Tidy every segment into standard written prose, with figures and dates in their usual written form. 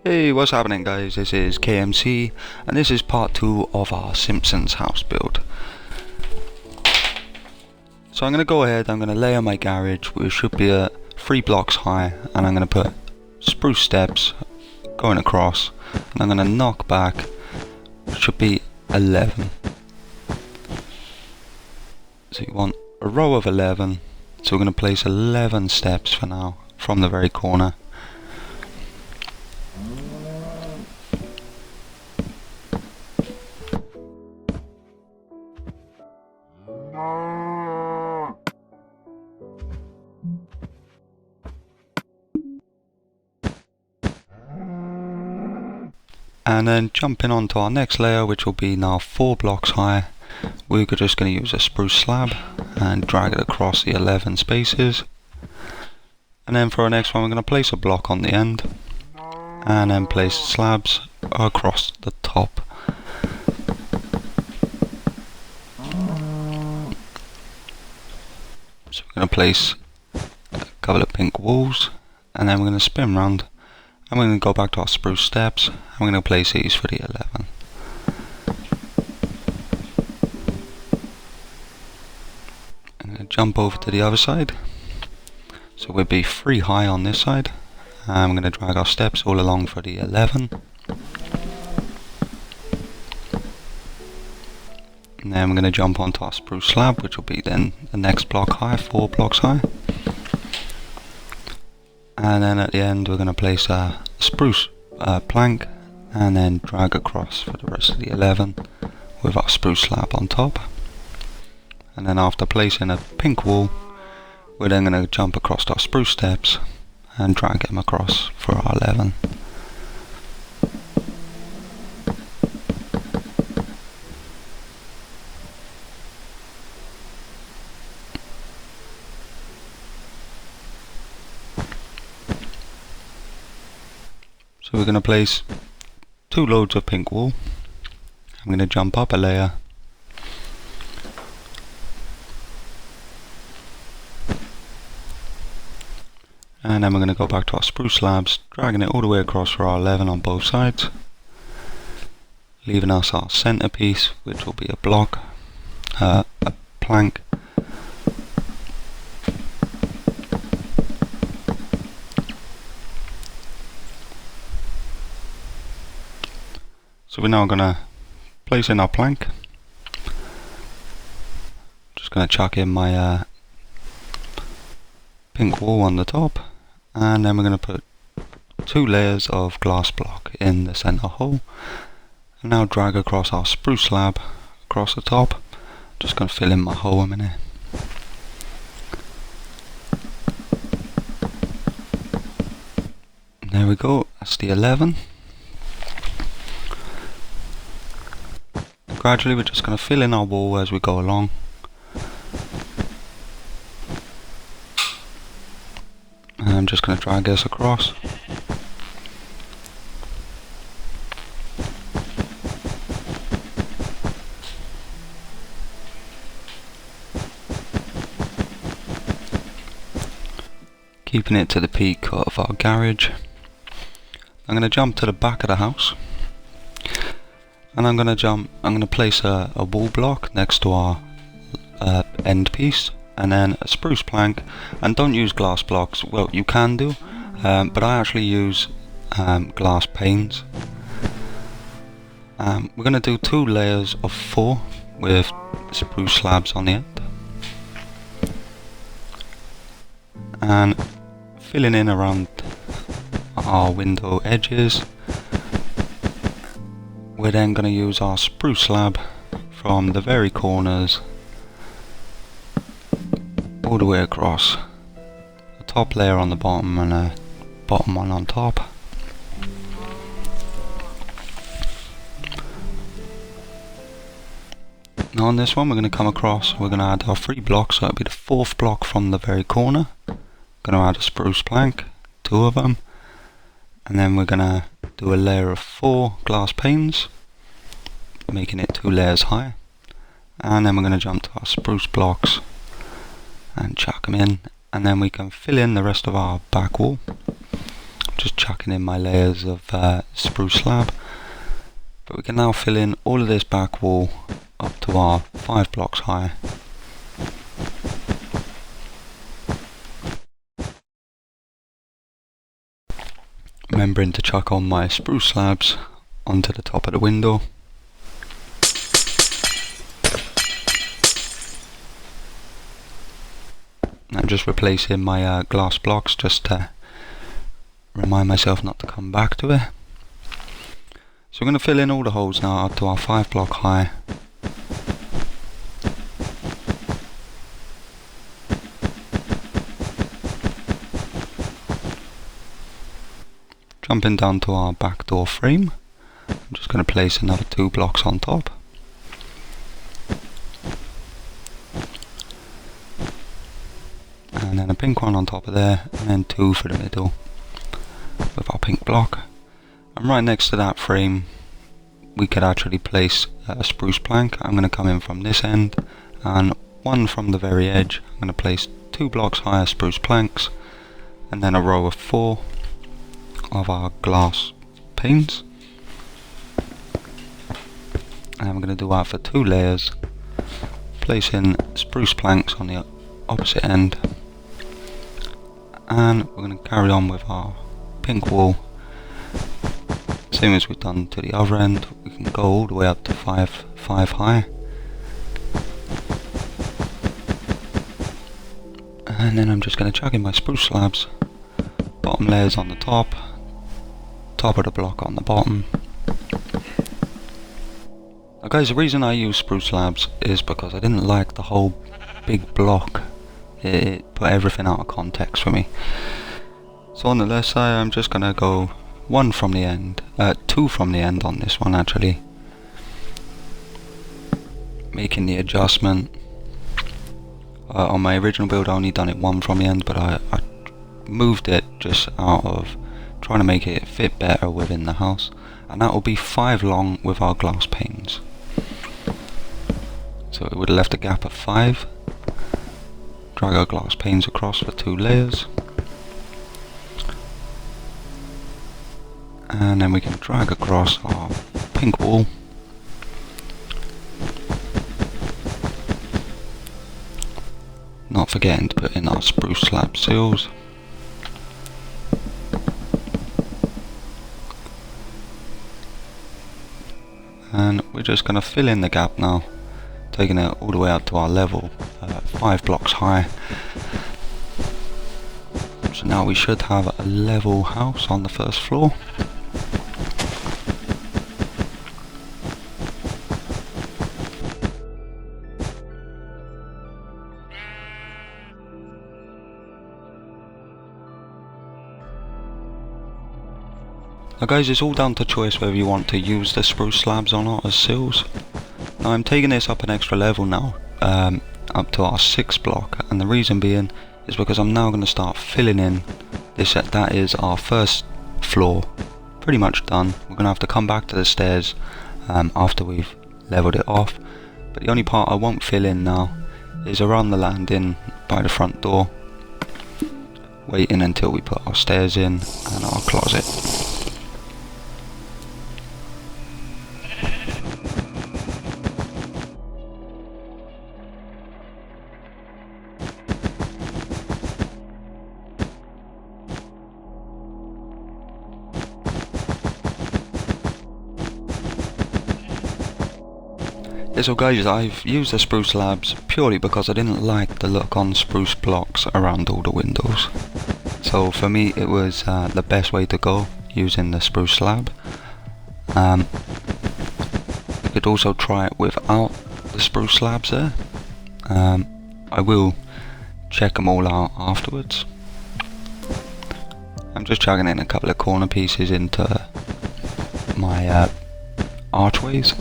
Hey, what's happening guys? This is KMC and this is part 2 of our Simpsons house build. So I'm going to go ahead, I'm going to layer my garage, which should be 3 blocks high, and I'm going to put spruce steps going across, and I'm going to knock back, which should be 11. So you want a row of 11, so we're going to place 11 steps for now from the very corner. And then jumping onto our next layer, which will be now 4 blocks high, we're just going to use a spruce slab and drag it across the 11 spaces. And then for our next one, we're going to place a block on the end and then place slabs across the top. So we're going to place a couple of pink walls, and then we're going to spin round. I'm going to go back to our spruce steps. I'm going to place these for the 11. I'm going to jump over to the other side. So we'll be 3 high on this side. I'm going to drag our steps all along for the 11. And then we're going to jump onto our spruce slab, which will be then the next block high, 4 blocks high. And then at the end we're going to place a spruce plank and then drag across for the rest of the 11 with our spruce slab on top. And then after placing a pink wall, we're then going to jump across our spruce steps and drag them across for our 11. So we're going to place 2 loads of pink wool. I'm going to jump up a layer. And then we're going to go back to our spruce slabs, dragging it all the way across for our 11 on both sides. Leaving us our centerpiece, which will be a block, a plank. So we're now going to place in our plank. Just going to chuck in my pink wool on the top, and then we're going to put 2 layers of glass block in the center hole, and now drag across our spruce slab across the top. Just going to fill in my hole a minute. There we go, that's the 11. Gradually we're just going to fill in our wall as we go along. And I'm just going to drag this across. Keeping it to the peak of our garage. I'm going to jump to the back of the house. And I'm going to place a wall block next to our end piece, and then a spruce plank. And don't use glass blocks. Well, you can do, but I actually use glass panes. We're going to do 2 layers of 4 with spruce slabs on the end. And filling in around our window edges. We're then going to use our spruce slab from the very corners all the way across. A top layer on the bottom and a bottom one on top. Now on this one we're going to come across, we're going to add our 3 blocks, so it'll be the 4th block from the very corner. Going to add a spruce plank, 2 of them. And then we're going to do a layer of 4 glass panes, making it 2 layers high. And then we're going to jump to our spruce blocks and chuck them in, and then we can fill in the rest of our back wall just chucking in my layers of spruce slab. But we can now fill in all of this back wall up to our 5 blocks high. Remembering to chuck on my spruce slabs onto the top of the window. I'm just replacing my glass blocks just to remind myself not to come back to it. So we're going to fill in all the holes now up to our 5 block high. Jumping down to our back door frame, I'm just going to place another 2 blocks on top. And then a pink one on top of there, and then 2 for the middle with our pink block. And right next to that frame we could actually place a spruce plank. I'm going to come in from this end and 1 from the very edge. I'm going to place 2 blocks higher spruce planks and then a row of 4 of our glass panes. And I'm going to do that for 2 layers, placing spruce planks on the opposite end. And we're going to carry on with our pink wall. Same as we've done to the other end, we can go all the way up to 5 high. And then I'm just going to chuck in my spruce slabs, bottom layers on the top of the block on the bottom. Now guys, the reason I use spruce slabs is because I didn't like the whole big block. It put everything out of context for me. So on the left side I'm just going to go 1 from the end, 2 from the end on this one actually. Making the adjustment. On my original build I only done it 1 from the end, but I moved it just out of trying to make it fit better within the house. And that will be 5 long with our glass panes. So it would have left a gap of 5. Drag our glass panes across for 2 layers. And then we can drag across our pink wall. Not forgetting to put in our spruce slab seals. And we're just going to fill in the gap now, taking it all the way up to our level, 5 blocks high. So now we should have a level house on the first floor. Now guys, it's all down to choice whether you want to use the spruce slabs or not as sills. Now I'm taking this up an extra level now, up to our 6th block, and the reason being is because I'm now going to start filling in this. That is our first floor, pretty much done. We're going to have to come back to the stairs after we've leveled it off, but the only part I won't fill in now is around the landing by the front door, waiting until we put our stairs in and our closet. So guys, I've used the spruce slabs purely because I didn't like the look on spruce blocks around all the windows. So for me it was the best way to go, using the spruce slab. You could also try it without the spruce slabs there. I will check them all out afterwards. I'm just chucking in a couple of corner pieces into my archways.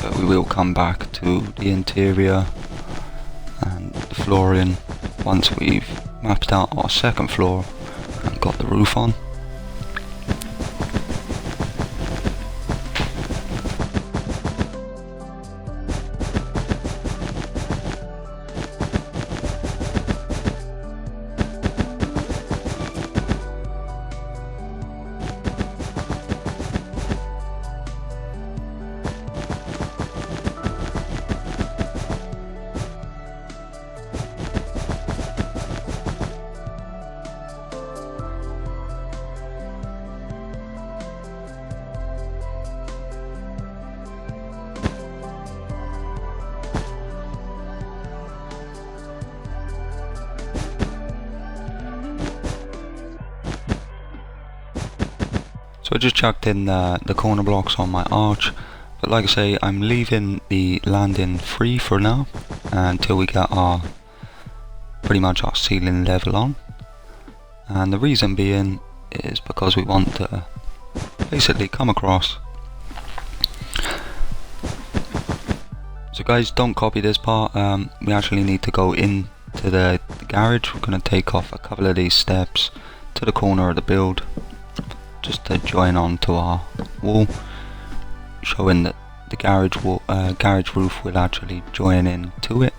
But we will come back to the interior and the flooring once we've mapped out our 2nd floor and got the roof on. So I just chucked in the corner blocks on my arch, but like I say, I'm leaving the landing free for now until we get our pretty much our ceiling level on. And the reason being is because we want to basically come across. So guys, don't copy this part. We actually need to go into the garage. We're going to take off a couple of these steps to the corner of the build, just to join on to our wall, showing that the garage roof will actually join in to it.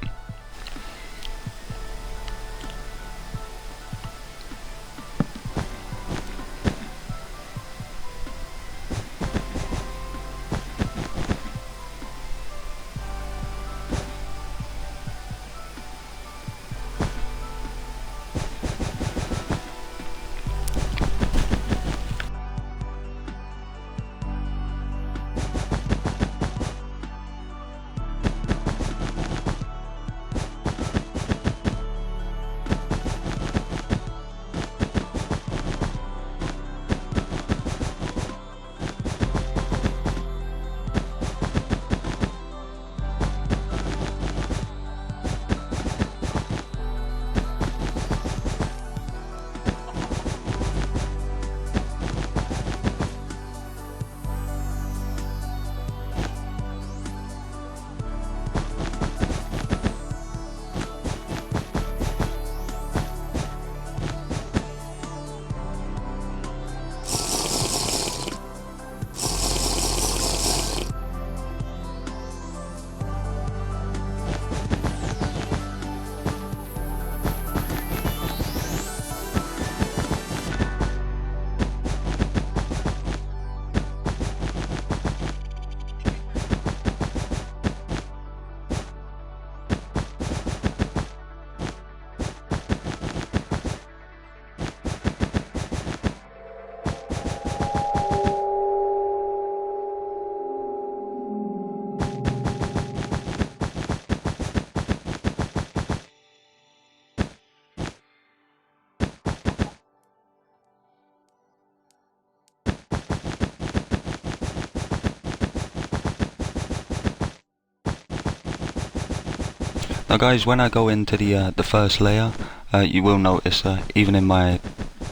Now guys, when I go into the first layer, you will notice even in my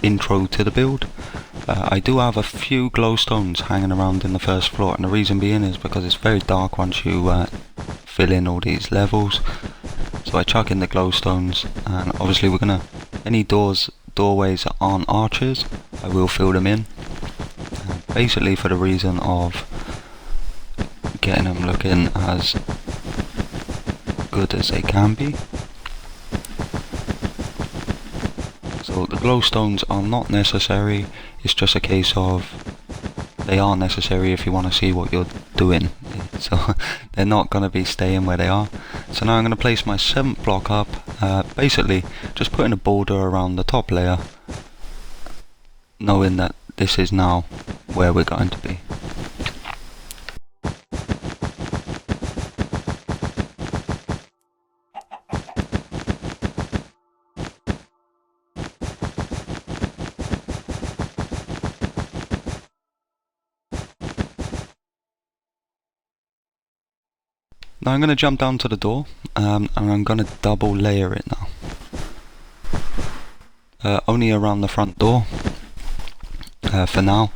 intro to the build, I do have a few glowstones hanging around in the first floor, and the reason being is because it's very dark once you fill in all these levels. So I chuck in the glowstones, and obviously we're gonna, any doorways that aren't arches, I will fill them in, basically for the reason of getting them looking as good as they can be. So the glowstones are not necessary, it's just a case of they are necessary if you want to see what you're doing. So they're not going to be staying where they are. So now I'm going to place my 7th block up, basically just putting a border around the top layer, knowing that this is now where we're going to be. Now I'm going to jump down to the door, and I'm going to double layer it now. Only around the front door, for now.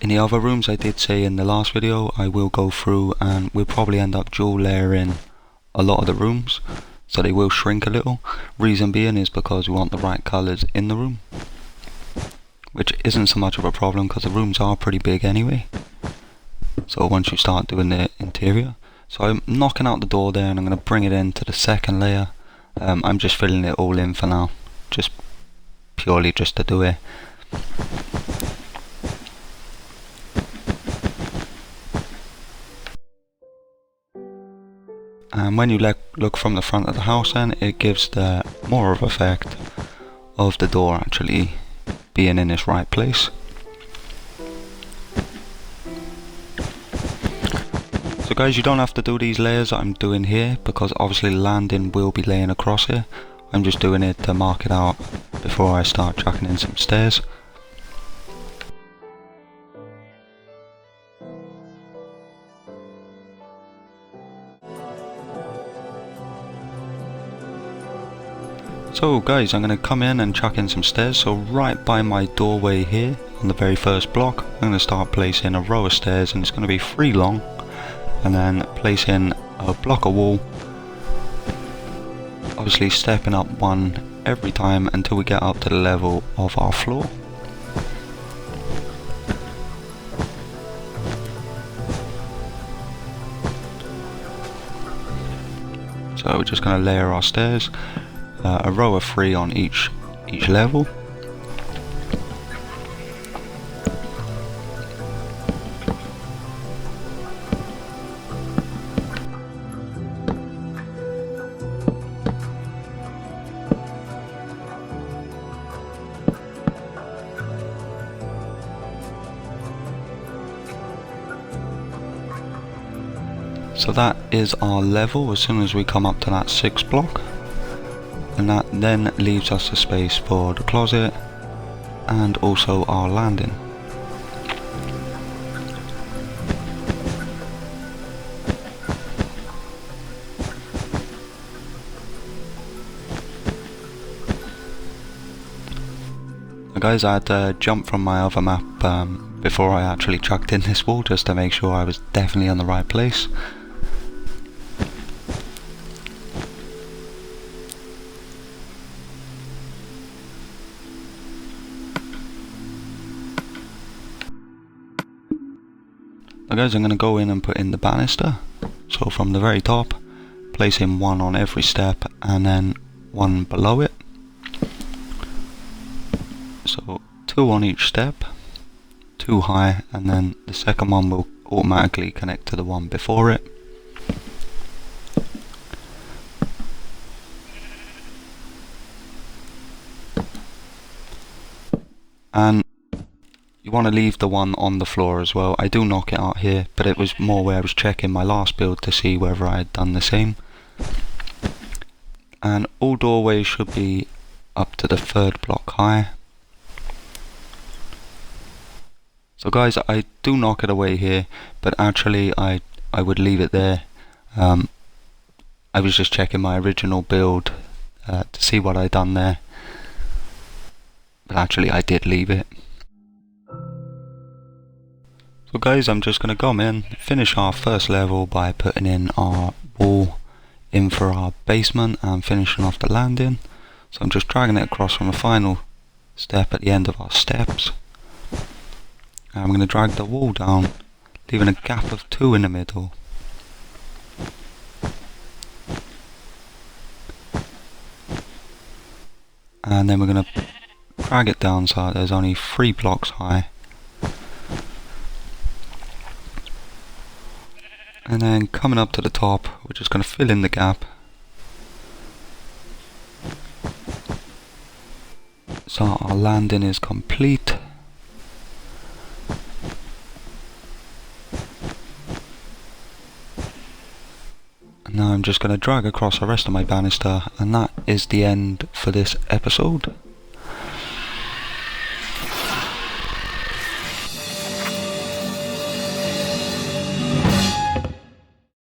In the other rooms, I did say in the last video, I will go through and we'll probably end up dual layering a lot of the rooms, so they will shrink a little. Reason being is because we want the right colours in the room, which isn't so much of a problem because the rooms are pretty big anyway. So once you start doing the interior, so I'm knocking out the door there and I'm going to bring it into the second layer. I'm just filling it all in for now, just purely just to do it. And when you look from the front of the house, then it gives the more of effect of the door actually being in its right place. So guys, you don't have to do these layers that I'm doing here, because obviously landing will be laying across here. I'm just doing it to mark it out before I start chucking in some stairs. So guys, I'm going to come in and chuck in some stairs. So right by my doorway here, on the very first block, I'm going to start placing a row of stairs, and it's going to be 3 long, and then place in a block of wall, obviously stepping up 1 every time until we get up to the level of our floor. So we're just going to layer our stairs, a row of 3 on each level. So that is our level as soon as we come up to that 6th block, and that then leaves us the space for the closet and also our landing. Now guys, I had to jump from my other map before I actually chucked in this wall, just to make sure I was definitely on the right place. Now guys, I'm going to go in and put in the banister. So from the very top, place in 1 on every step and then 1 below it. So 2 on each step, 2 high, and then the second one will automatically connect to the one before it. And you want to leave the one on the floor as well. I do knock it out here, but it was more where I was checking my last build to see whether I had done the same. And all doorways should be up to the 3rd block high. So guys, I do knock it away here, but actually I would leave it there. I was just checking my original build to see what I'd done there, but actually I did leave it. So guys, I'm just going to come in, finish our first level by putting in our wall in for our basement and finishing off the landing. So I'm just dragging it across from the final step at the end of our steps. And I'm going to drag the wall down, leaving a gap of 2 in the middle. And then we're going to drag it down so there's only 3 blocks high. And then coming up to the top, we're just going to fill in the gap. So our landing is complete. And now I'm just going to drag across the rest of my banister, and that is the end for this episode.